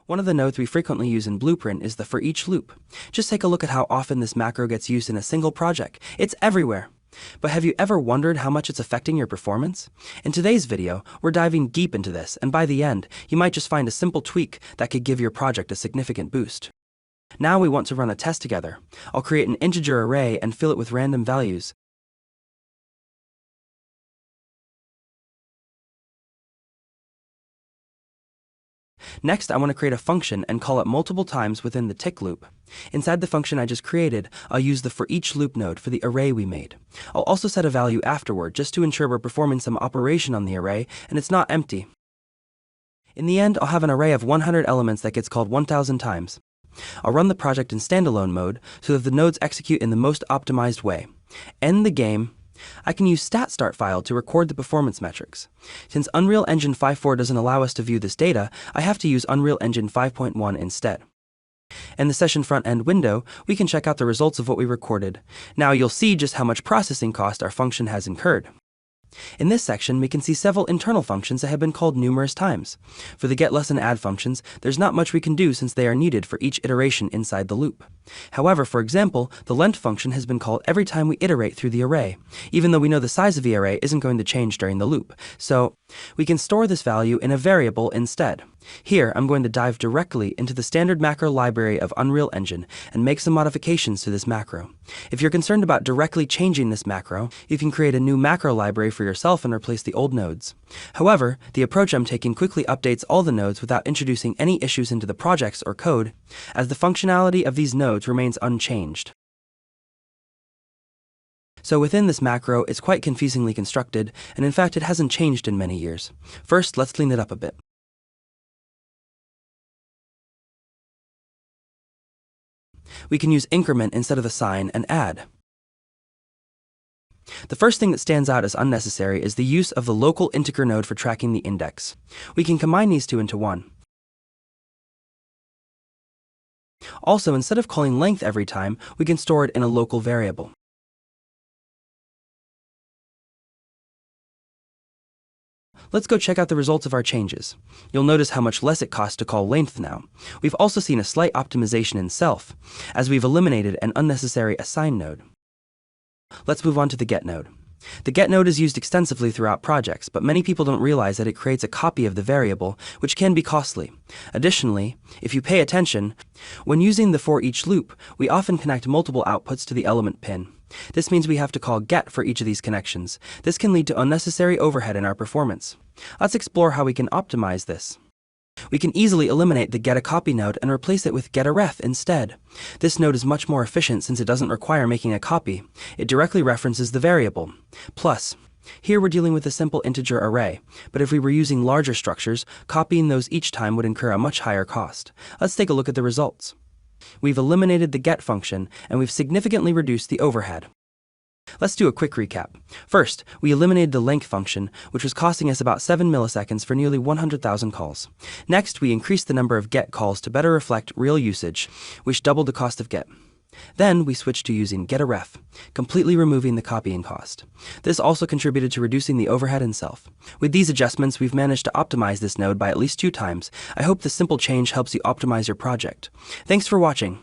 One of the nodes we frequently use in Blueprint is the ForEachLoop. Just take a look at how often this macro gets used in a single project. It's everywhere. But have you ever wondered how much it's affecting your performance? In today's video, we're diving deep into this, and by the end, you might just find a simple tweak that could give your project a significant boost. Now we want to run a test together. I'll create an integer array and fill it with random values. Next, I want to create a function and call it multiple times within the tick loop. Inside the function I just created, I'll use the ForEachLoop node for the array we made. I'll also set a value afterward just to ensure we're performing some operation on the array and it's not empty. In the end, I'll have an array of 100 elements that gets called 1,000 times. I'll run the project in standalone mode so that the nodes execute in the most optimized way. End the game. I can use stat.start file to record the performance metrics. Since Unreal Engine 5.4 doesn't allow us to view this data, I have to use Unreal Engine 5.1 instead. In the session front-end window, we can check out the results of what we recorded. Now you'll see just how much processing cost our function has incurred. In this section, we can see several internal functions that have been called numerous times. For the getLess and add functions, there's not much we can do since they are needed for each iteration inside the loop. However, for example, the length function has been called every time we iterate through the array, even though we know the size of the array isn't going to change during the loop. So, we can store this value in a variable instead. Here, I'm going to dive directly into the standard macro library of Unreal Engine and make some modifications to this macro. If you're concerned about directly changing this macro, you can create a new macro library for yourself and replace the old nodes. However, the approach I'm taking quickly updates all the nodes without introducing any issues into the projects or code, as the functionality of these nodes remains unchanged. So within this macro, it's quite confusingly constructed, and in fact it hasn't changed in many years. First, let's clean it up a bit. We can use increment instead of the sign and add. The first thing that stands out as unnecessary is the use of the local integer node for tracking the index. We can combine these two into one. Also, instead of calling length every time, we can store it in a local variable. Let's go check out the results of our changes. You'll notice how much less it costs to call length now. We've also seen a slight optimization in self, as we've eliminated an unnecessary assign node. Let's move on to the get node. The get node is used extensively throughout projects, but many people don't realize that it creates a copy of the variable, which can be costly. Additionally, if you pay attention, when using the ForEachLoop, we often connect multiple outputs to the element pin. This means we have to call get for each of these connections. This can lead to unnecessary overhead in our performance. Let's explore how we can optimize this. We can easily eliminate the getACopy node and replace it with getAref instead. This node is much more efficient since it doesn't require making a copy. It directly references the variable. Plus, here we're dealing with a simple integer array, but if we were using larger structures, copying those each time would incur a much higher cost. Let's take a look at the results. We've eliminated the get function, and we've significantly reduced the overhead. Let's do a quick recap. First, we eliminated the length function, which was costing us about 7 milliseconds for nearly 100,000 calls. Next, we increased the number of get calls to better reflect real usage, which doubled the cost of get. Then, we switched to using getAref, completely removing the copying cost. This also contributed to reducing the overhead in self. With these adjustments, we've managed to optimize this node by at least 2 times. I hope this simple change helps you optimize your project. Thanks for watching.